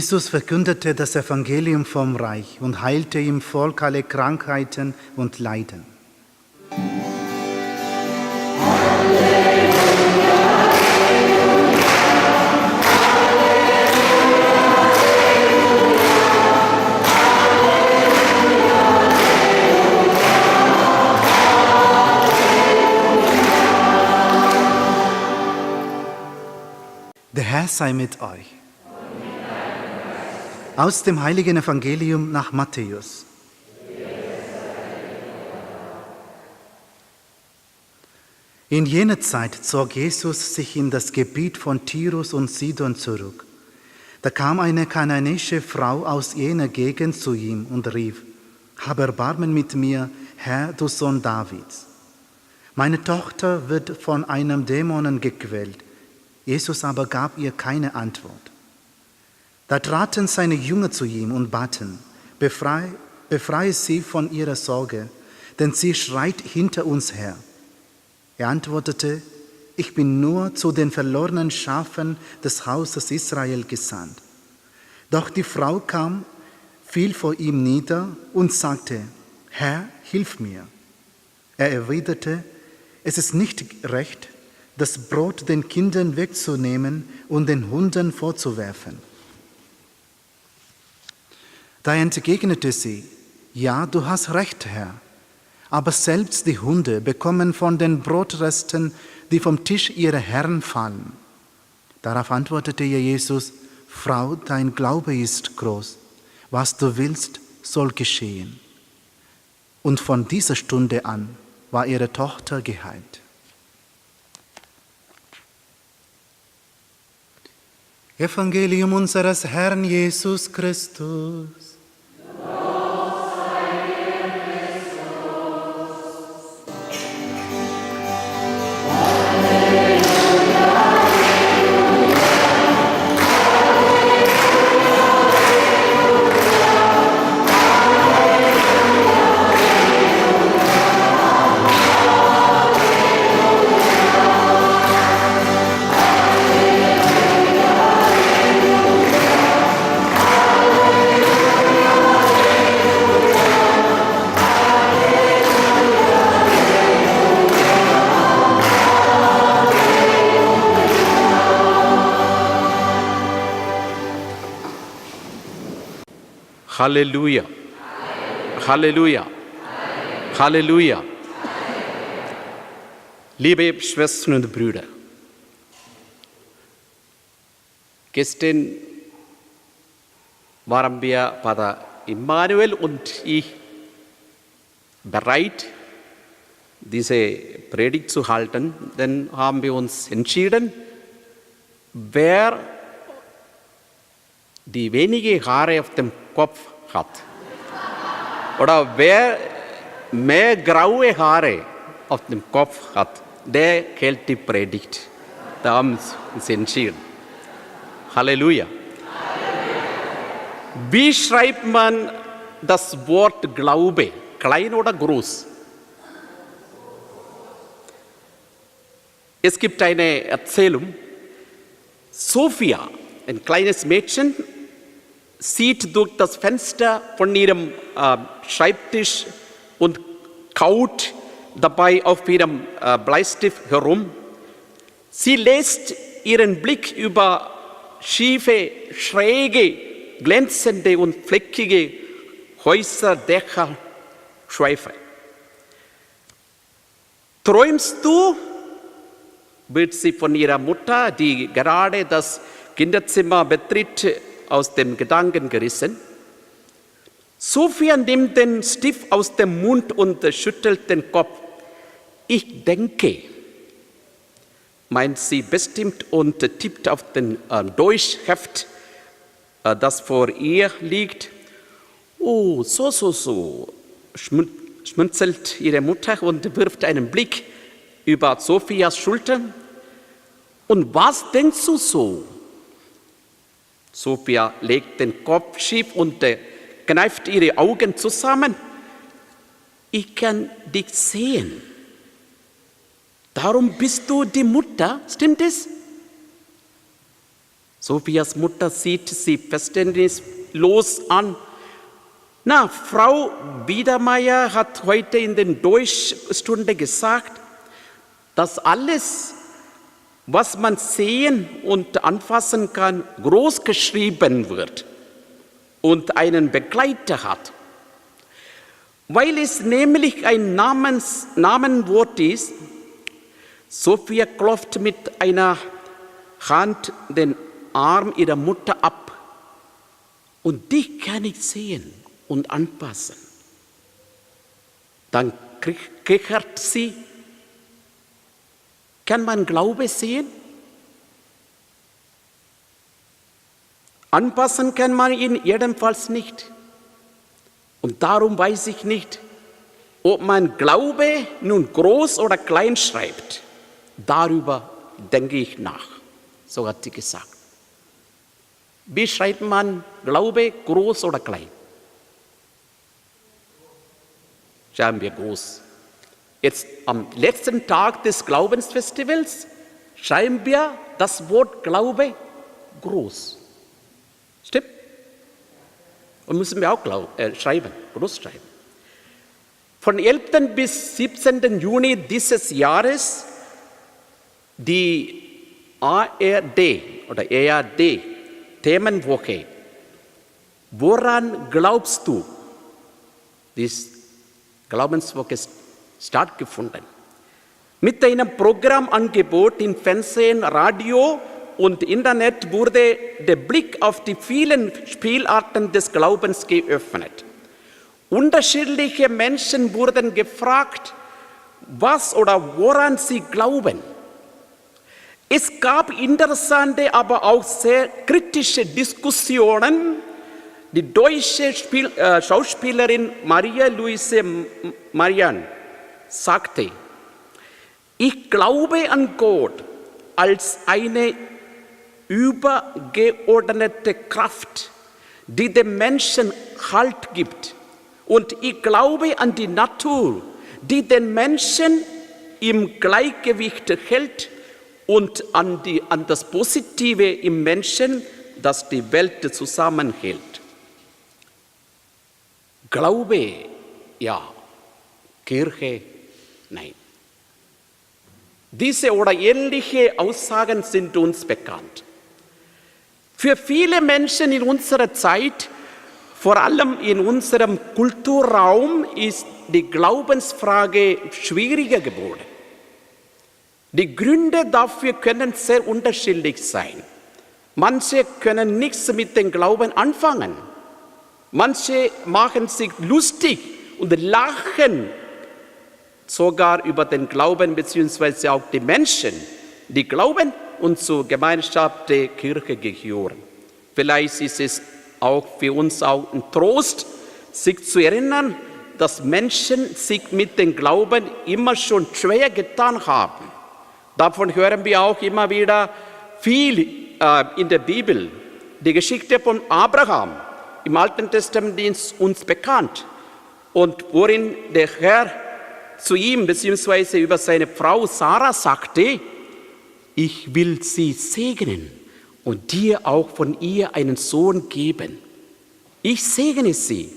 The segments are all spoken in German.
Jesus verkündete das Evangelium vom Reich und heilte im Volk alle Krankheiten und Leiden. Der Herr sei mit euch. Aus dem heiligen Evangelium nach Matthäus. In jener Zeit zog Jesus sich in das Gebiet von Tyrus und Sidon zurück. Da kam eine kananäische Frau aus jener Gegend zu ihm und rief: Hab Erbarmen mit mir, Herr, du Sohn Davids. Meine Tochter wird von einem Dämonen gequält. Jesus aber gab ihr keine Antwort. Da traten seine Jünger zu ihm und baten: Befreie sie von ihrer Sorge, denn sie schreit hinter uns her. Er antwortete: Ich bin nur zu den verlorenen Schafen des Hauses Israel gesandt. Doch die Frau kam, fiel vor ihm nieder und sagte: Herr, hilf mir. Er erwiderte: Es ist nicht recht, das Brot den Kindern wegzunehmen und den Hunden vorzuwerfen. Da entgegnete sie: Ja, du hast recht, Herr. Aber selbst die Hunde bekommen von den Brotresten, die vom Tisch ihrer Herren fallen. Darauf antwortete ihr Jesus: Frau, dein Glaube ist groß. Was du willst, soll geschehen. Und von dieser Stunde an war ihre Tochter geheilt. Evangelium unseres Herrn Jesus Christus. Halleluja. Halleluja. Halleluja. Liebe Schwestern und Brüder, gestern waren wir Pater Immanuel und ich bereit, diese Predigt zu halten. Dann haben wir uns entschieden, wer die wenige Haare auf dem Kopf hat oder wer mehr graue Haare auf dem Kopf hat, der hält die Predigt. Da haben wir uns entschieden. Halleluja. Wie schreibt man das Wort Glaube? Klein oder groß? Es gibt eine Erzählung. Sophia, ein kleines Mädchen, sieht durch das Fenster von ihrem Schreibtisch und kaut dabei auf ihrem Bleistift herum. Sie lässt ihren Blick über schiefe, schräge, glänzende und fleckige Häuserdächer schweifen. Träumst du? Wird sie von ihrer Mutter, die gerade das Kinderzimmer betritt, aus dem Gedanken gerissen. Sophia nimmt den Stift aus dem Mund und schüttelt den Kopf. Ich denke, meint sie bestimmt und tippt auf den Durchheft, das vor ihr liegt. Oh, so, schmunzelt ihre Mutter und wirft einen Blick über Sophias Schultern. Und was denkst du so? Sophia legt den Kopf schief und kneift ihre Augen zusammen. Ich kann dich sehen. Darum bist du die Mutter, stimmt es? Sophias Mutter sieht sie verständnislos an. Na, Frau Biedermeier hat heute in der Deutschstunde gesagt, dass alles, was man sehen und anfassen kann, groß geschrieben wird und einen Begleiter hat. Weil es nämlich ein Namenwort ist, Sophia klopft mit einer Hand den Arm ihrer Mutter ab. Und dich kann ich sehen und anpassen. Dann kichert sie. Kann man Glaube sehen? Anpassen kann man ihn jedenfalls nicht. Und darum weiß ich nicht, ob man Glaube nun groß oder klein schreibt. Darüber denke ich nach. So hat sie gesagt. Wie schreibt man Glaube groß oder klein? Schreiben wir groß. Jetzt am letzten Tag des Glaubensfestivals schreiben wir das Wort Glaube groß. Stimmt? Und müssen wir auch schreiben, groß schreiben. Von 11. bis 17. Juni dieses Jahres die ARD oder ERD Themenwoche. Woran glaubst du? Diese Glaubenswoche ist stattgefunden. Mit einem Programmangebot im Fernsehen, Radio und Internet wurde der Blick auf die vielen Spielarten des Glaubens geöffnet. Unterschiedliche Menschen wurden gefragt, was oder woran sie glauben. Es gab interessante, aber auch sehr kritische Diskussionen. Die deutsche Schauspielerin Maria-Louise Marianne sagte, ich glaube an Gott als eine übergeordnete Kraft, die dem Menschen Halt gibt. Und ich glaube an die Natur, die den Menschen im Gleichgewicht hält und an das Positive im Menschen, das die Welt zusammenhält. Glaube, ja. Kirche, nein. Diese oder ähnliche Aussagen sind uns bekannt. Für viele Menschen in unserer Zeit, vor allem in unserem Kulturraum, ist die Glaubensfrage schwieriger geworden. Die Gründe dafür können sehr unterschiedlich sein. Manche können nichts mit dem Glauben anfangen. Manche machen sich lustig und lachen sogar über den Glauben bzw. auch die Menschen, die glauben und zur Gemeinschaft der Kirche gehören. Vielleicht ist es auch für uns auch ein Trost, sich zu erinnern, dass Menschen sich mit dem Glauben immer schon schwer getan haben. Davon hören wir auch immer wieder viel in der Bibel. Die Geschichte von Abraham im Alten Testament ist uns bekannt und worin der Herr zu ihm bzw. über seine Frau Sarah sagte, ich will sie segnen und dir auch von ihr einen Sohn geben. Ich segne sie.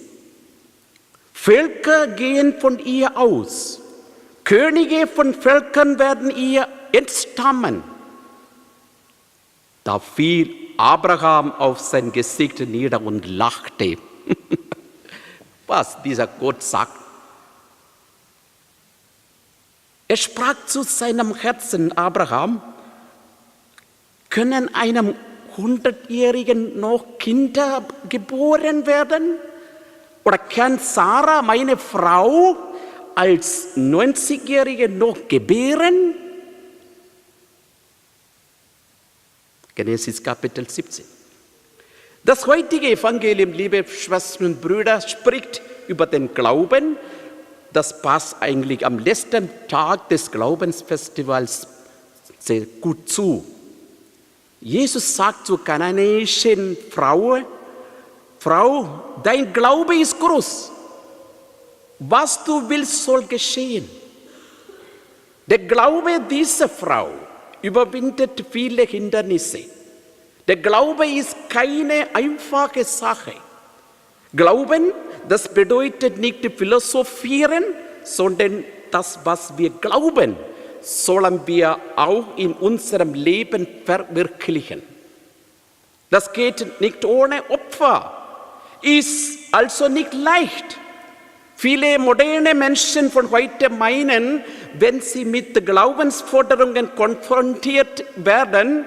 Völker gehen von ihr aus. Könige von Völkern werden ihr entstammen. Da fiel Abraham auf sein Gesicht nieder und lachte. Was dieser Gott sagt. Er sprach zu seinem Herzen, Abraham, können einem 100-Jährigen noch Kinder geboren werden? Oder kann Sarah, meine Frau, als 90-Jährige noch gebären? Genesis Kapitel 17. Das heutige Evangelium, liebe Schwestern und Brüder, spricht über den Glauben. Das passt eigentlich am letzten Tag des Glaubensfestivals sehr gut zu. Jesus sagt zur kananäischen Frau, Frau, dein Glaube ist groß. Was du willst, soll geschehen. Der Glaube dieser Frau überwindet viele Hindernisse. Der Glaube ist keine einfache Sache. Glauben, das bedeutet nicht philosophieren, sondern das, was wir glauben, sollen wir auch in unserem Leben verwirklichen. Das geht nicht ohne Opfer, ist also nicht leicht. Viele moderne Menschen von heute meinen, wenn sie mit Glaubensforderungen konfrontiert werden,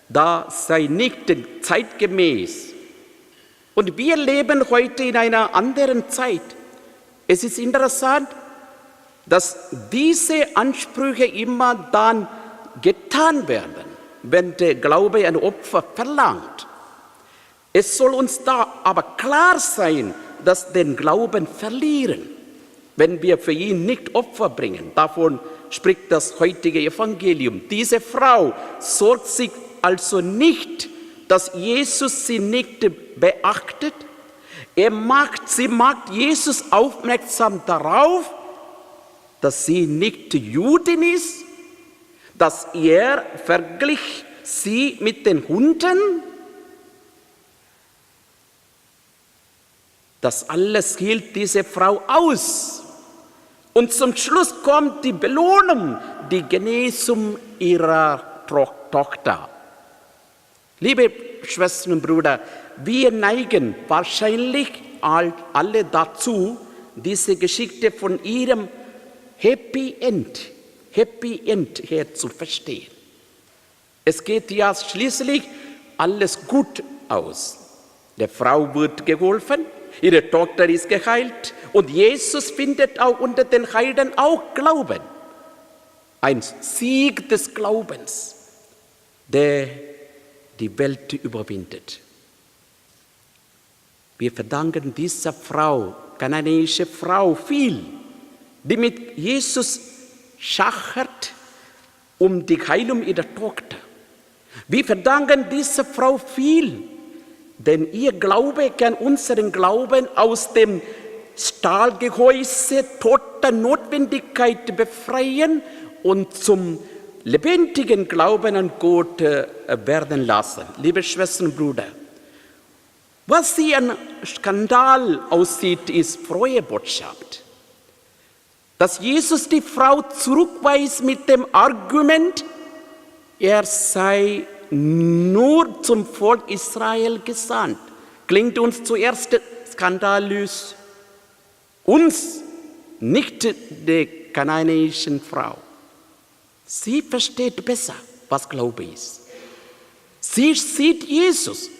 das sei nicht zeitgemäß. Und wir leben heute in einer anderen Zeit. Es ist interessant, dass diese Ansprüche immer dann getan werden, wenn der Glaube ein Opfer verlangt. Es soll uns da aber klar sein, dass wir den Glauben verlieren, wenn wir für ihn nicht Opfer bringen. Davon spricht das heutige Evangelium. Diese Frau sorgt sich also nicht, dass Jesus sie nicht beachtet. Sie macht Jesus aufmerksam darauf, dass sie nicht Jüdin ist, dass er verglich sie mit den Hunden. Das alles hielt diese Frau aus. Und zum Schluss kommt die Belohnung, die Genesung ihrer Tochter. Liebe Schwestern und Brüder, wir neigen wahrscheinlich alle dazu, diese Geschichte von ihrem Happy End her zu verstehen. Es geht ja schließlich alles gut aus. Der Frau wird geholfen, ihre Tochter ist geheilt und Jesus findet auch unter den Heiden auch Glauben. Ein Sieg des Glaubens, der die Welt überwindet. Wir verdanken dieser Frau, kananäische Frau, viel, die mit Jesus schachert um die Heilung ihrer Tochter. Wir verdanken dieser Frau viel, denn ihr Glaube kann unseren Glauben aus dem Stahlgehäuse toter Notwendigkeit befreien und zum lebendigen Glauben an Gott werden lassen. Liebe Schwestern und Brüder, was wie ein Skandal aussieht, ist frohe Botschaft. Dass Jesus die Frau zurückweist mit dem Argument, er sei nur zum Volk Israel gesandt. Klingt uns zuerst skandalös. Uns, nicht der kananäischen Frau. Sie versteht besser, was Glaube ist. Sie sieht Jesus,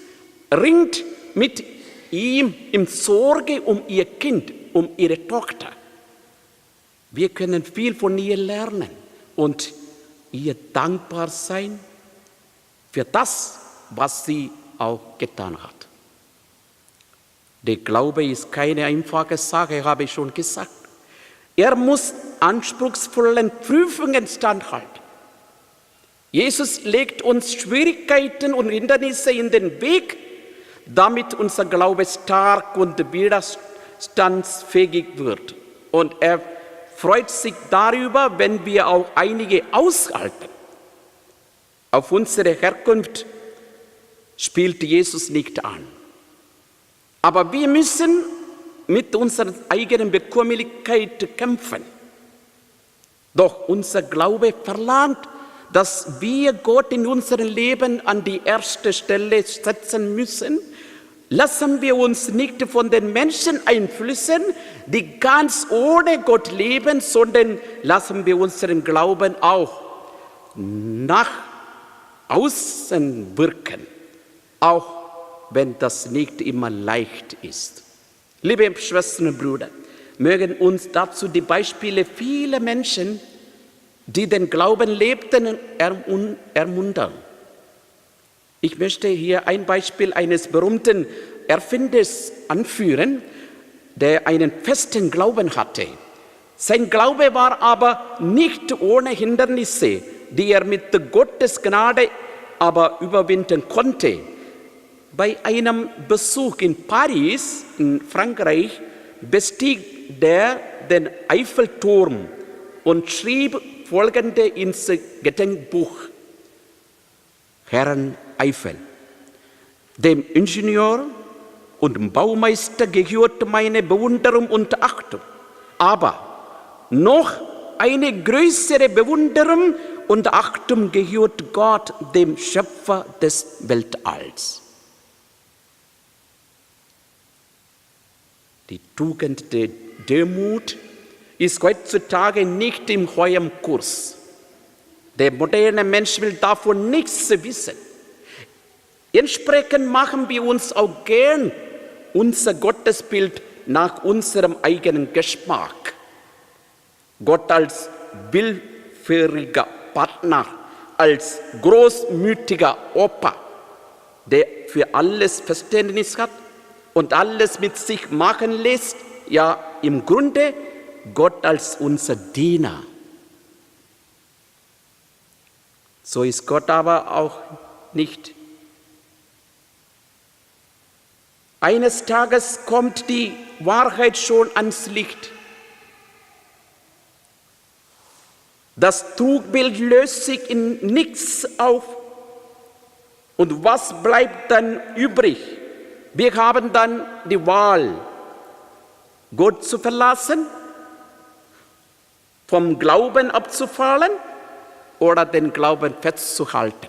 ringt mit ihm in Sorge um ihr Kind, um ihre Tochter. Wir können viel von ihr lernen und ihr dankbar sein für das, was sie auch getan hat. Der Glaube ist keine einfache Sache, habe ich schon gesagt. Er muss anspruchsvollen Prüfungen standhalten. Jesus legt uns Schwierigkeiten und Hindernisse in den Weg, damit unser Glaube stark und widerstandsfähig wird. Und er freut sich darüber, wenn wir auch einige aushalten. Auf unsere Herkunft spielt Jesus nicht an. Aber wir müssen mit unserer eigenen Bekömmlichkeit kämpfen. Doch unser Glaube verlangt, dass wir Gott in unserem Leben an die erste Stelle setzen müssen. Lassen wir uns nicht von den Menschen einflüssen, die ganz ohne Gott leben, sondern lassen wir unseren Glauben auch nach außen wirken, auch wenn das nicht immer leicht ist. Liebe Schwestern und Brüder, mögen uns dazu die Beispiele vieler Menschen, die den Glauben lebten, ermuntern. Ich möchte hier ein Beispiel eines berühmten Erfinders anführen, der einen festen Glauben hatte. Sein Glaube war aber nicht ohne Hindernisse, die er mit Gottes Gnade aber überwinden konnte. Bei einem Besuch in Paris, in Frankreich, bestieg der den Eiffelturm und schrieb folgende ins Gedenkbuch: Herrn, Eifel. Dem Ingenieur und dem Baumeister gehört meine Bewunderung und Achtung. Aber noch eine größere Bewunderung und Achtung gehört Gott, dem Schöpfer des Weltalls. Die Tugend der Demut ist heutzutage nicht im hohen Kurs. Der moderne Mensch will davon nichts wissen. Entsprechend machen wir uns auch gern unser Gottesbild nach unserem eigenen Geschmack. Gott als willfähriger Partner, als großmütiger Opa, der für alles Verständnis hat und alles mit sich machen lässt, ja im Grunde Gott als unser Diener. So ist Gott aber auch nicht. Eines Tages kommt die Wahrheit schon ans Licht. Das Trugbild löst sich in nichts auf. Und was bleibt dann übrig? Wir haben dann die Wahl, Gott zu verlassen, vom Glauben abzufallen oder den Glauben festzuhalten.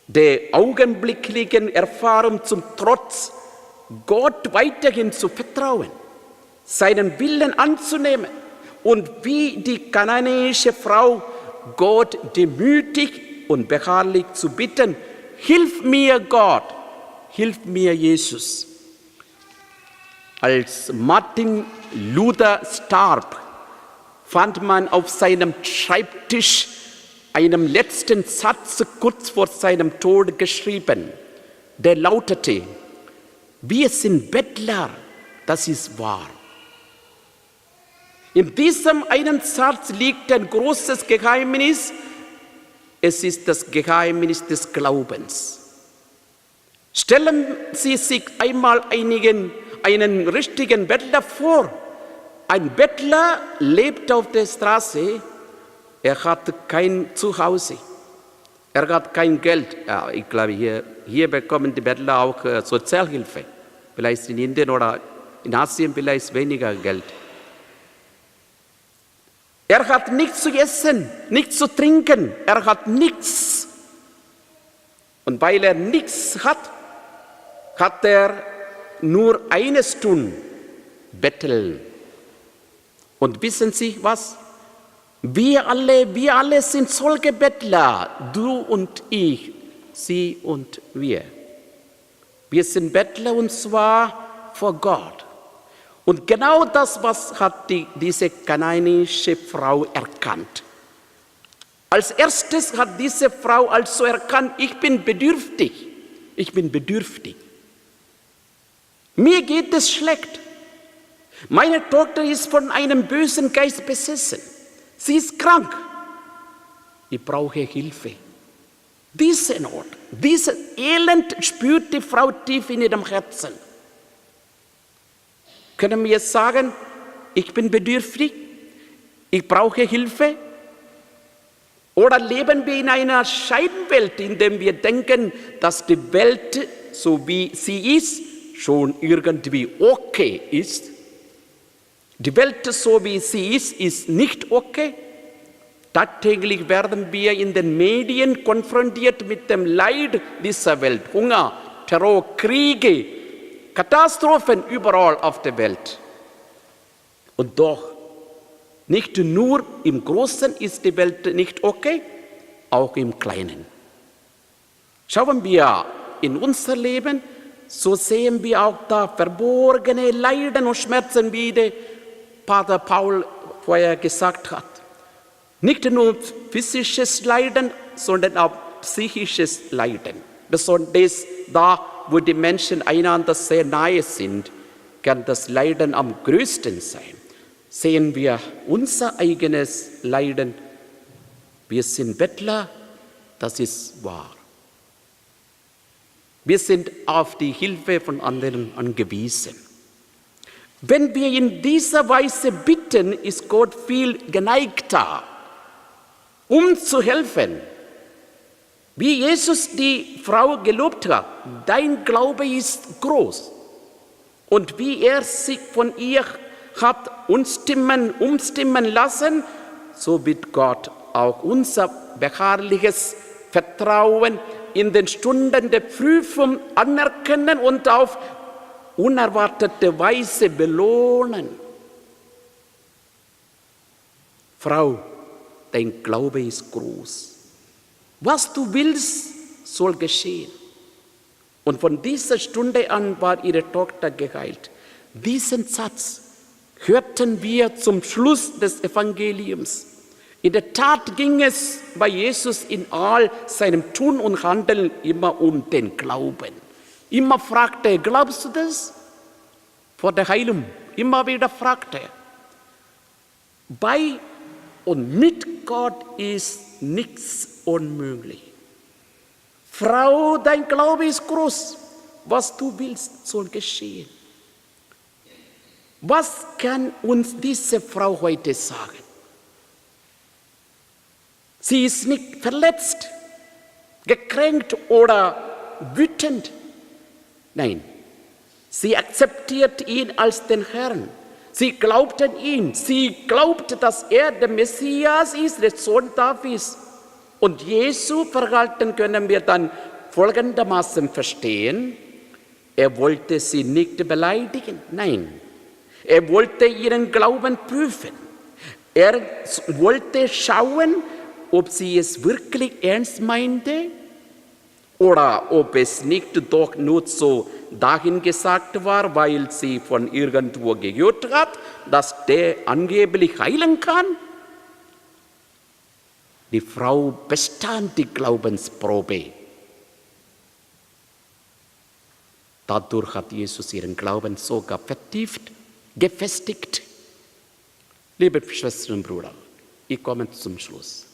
Der augenblicklichen Erfahrung zum Trotz, Gott weiterhin zu vertrauen, seinen Willen anzunehmen und wie die kananäische Frau Gott demütig und beharrlich zu bitten, hilf mir Gott, hilf mir Jesus. Als Martin Luther starb, fand man auf seinem Schreibtisch einen letzten Satz kurz vor seinem Tod geschrieben. Der lautete: Wir sind Bettler, das ist wahr. In diesem einen Satz liegt ein großes Geheimnis. Es ist das Geheimnis des Glaubens. Stellen Sie sich einmal einen richtigen Bettler vor. Ein Bettler lebt auf der Straße, er hat kein Zuhause, er hat kein Geld. Ja, ich glaube, hier bekommen die Bettler auch Sozialhilfe. Vielleicht in Indien oder in Asien vielleicht weniger Geld. Er hat nichts zu essen, nichts zu trinken, er hat nichts. Und weil er nichts hat, hat er nur eines tun: betteln. Und wissen Sie was? Wir alle sind solche Bettler, du und ich, sie und wir. Wir sind Bettler und zwar vor Gott. Und genau das, was hat diese kananäische Frau erkannt. Als erstes hat diese Frau also erkannt, ich bin bedürftig. Ich bin bedürftig. Mir geht es schlecht. Meine Tochter ist von einem bösen Geist besessen. Sie ist krank. Ich brauche Hilfe. Diese Not, dieses Elend spürt die Frau tief in ihrem Herzen. Können wir jetzt sagen, ich bin bedürftig, ich brauche Hilfe? Oder leben wir in einer Scheinwelt, in der wir denken, dass die Welt, so wie sie ist, schon irgendwie okay ist? Die Welt, so wie sie ist nicht okay. Tagtäglich werden wir in den Medien konfrontiert mit dem Leid dieser Welt. Hunger, Terror, Kriege, Katastrophen überall auf der Welt. Und doch, nicht nur im Großen ist die Welt nicht okay, auch im Kleinen. Schauen wir in unser Leben, so sehen wir auch da verborgene Leiden und Schmerzen, wie der Pater Paul vorher gesagt hat. Nicht nur physisches Leiden, sondern auch psychisches Leiden. Besonders da, wo die Menschen einander sehr nahe sind, kann das Leiden am größten sein. Sehen wir unser eigenes Leiden. Wir sind Bettler, das ist wahr. Wir sind auf die Hilfe von anderen angewiesen. Wenn wir in dieser Weise bitten, ist Gott viel geneigter, um zu helfen. Wie Jesus die Frau gelobt hat, dein Glaube ist groß. Und wie er sich von ihr hat umstimmen lassen, so wird Gott auch unser beharrliches Vertrauen in den Stunden der Prüfung anerkennen und auf unerwartete Weise belohnen. Frau, dein Glaube ist groß. Was du willst, soll geschehen. Und von dieser Stunde an war ihre Tochter geheilt. Diesen Satz hörten wir zum Schluss des Evangeliums. In der Tat ging es bei Jesus in all seinem Tun und Handeln immer um den Glauben. Immer fragte er, glaubst du das? Vor der Heilung, immer wieder fragte er. Bei und mit Gott ist nichts unmöglich. Frau, dein Glaube ist groß. Was du willst, soll geschehen. Was kann uns diese Frau heute sagen? Sie ist nicht verletzt, gekränkt oder wütend. Nein, sie akzeptiert ihn als den Herrn. Sie glaubt an ihn. Sie glaubt, dass er der Messias ist, der Sohn Davids. Und Jesu Verhalten können wir dann folgendermaßen verstehen. Er wollte sie nicht beleidigen. Nein, er wollte ihren Glauben prüfen. Er wollte schauen, ob sie es wirklich ernst meinte oder ob es nicht doch nur so dahingesagt war, weil sie von irgendwo gehört hat, dass der angeblich heilen kann. Die Frau bestand die Glaubensprobe. Dadurch hat Jesus ihren Glauben sogar vertieft, gefestigt. Liebe Schwestern und Brüder, ich komme zum Schluss.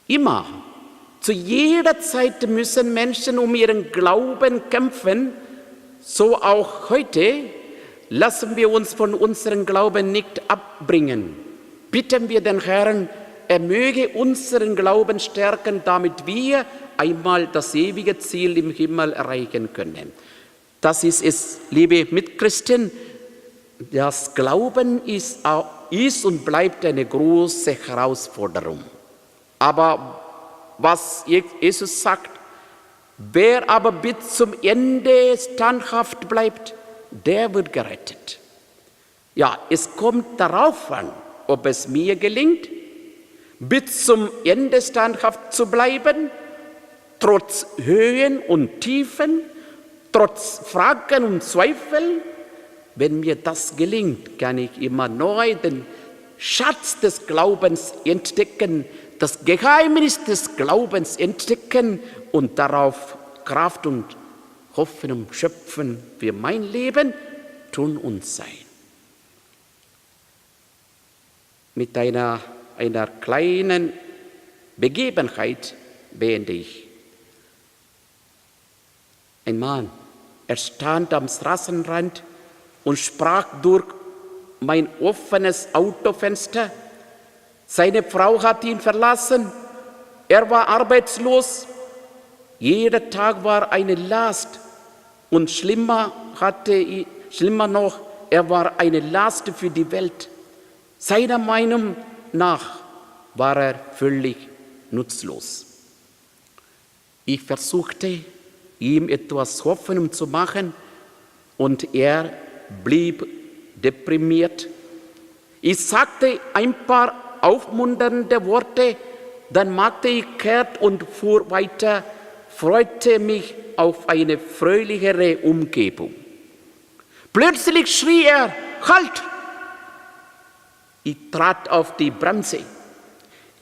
Immer, zu jeder Zeit müssen Menschen um ihren Glauben kämpfen, so auch heute. Lassen wir uns von unserem Glauben nicht abbringen. Bitten wir den Herrn, er möge unseren Glauben stärken, damit wir einmal das ewige Ziel im Himmel erreichen können. Das ist es, liebe Mitchristen. Das Glauben ist und bleibt eine große Herausforderung. Aber was Jesus sagt, wer aber bis zum Ende standhaft bleibt, der wird gerettet. Ja, es kommt darauf an, ob es mir gelingt, bis zum Ende standhaft zu bleiben, trotz Höhen und Tiefen, trotz Fragen und Zweifeln. Wenn mir das gelingt, kann ich immer neu den Schatz des Glaubens entdecken, das Geheimnis des Glaubens entdecken und darauf Kraft und Hoffnung schöpfen für mein Leben, tun und sein. Mit einer kleinen Begebenheit beende ich. Ein Mann, er stand am Straßenrand und sprach durch mein offenes Autofenster. Seine Frau hat ihn verlassen, er war arbeitslos, jeder Tag war eine Last und schlimmer noch, er war eine Last für die Welt. Seiner Meinung nach war er völlig nutzlos. Ich versuchte, ihm etwas Hoffnung zu machen und er blieb deprimiert. Ich sagte ein paar aufmunternde Worte, dann machte ich kehrt und fuhr weiter, freute mich auf eine fröhlichere Umgebung. Plötzlich schrie er, halt! Ich trat auf die Bremse,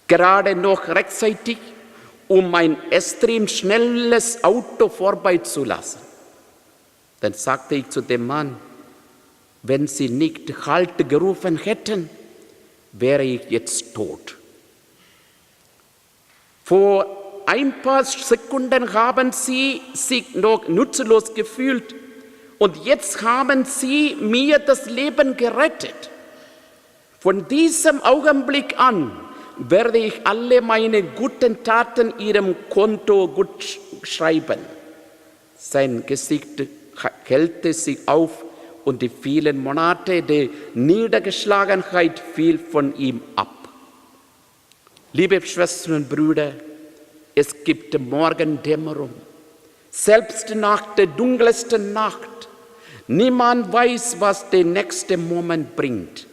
gerade noch rechtzeitig, um ein extrem schnelles Auto vorbeizulassen. Dann sagte ich zu dem Mann, wenn Sie nicht Halt gerufen hätten, wäre ich jetzt tot. Vor ein paar Sekunden haben Sie sich noch nutzlos gefühlt und jetzt haben Sie mir das Leben gerettet. Von diesem Augenblick an werde ich alle meine guten Taten ihrem Konto gut schreiben. Sein Gesicht hellte sich auf und die vielen Monate der Niedergeschlagenheit fiel von ihm ab. Liebe Schwestern und Brüder, es gibt Morgendämmerung, selbst nach der dunkelsten Nacht. Niemand weiß, was der nächste Moment bringt.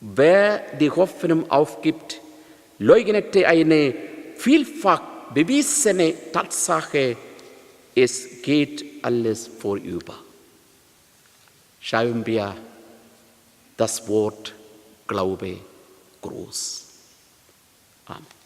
Wer die Hoffnung aufgibt, leugnete eine vielfach bewiesene Tatsache, es geht alles vorüber. Schauen wir das Wort Glaube groß. Amen.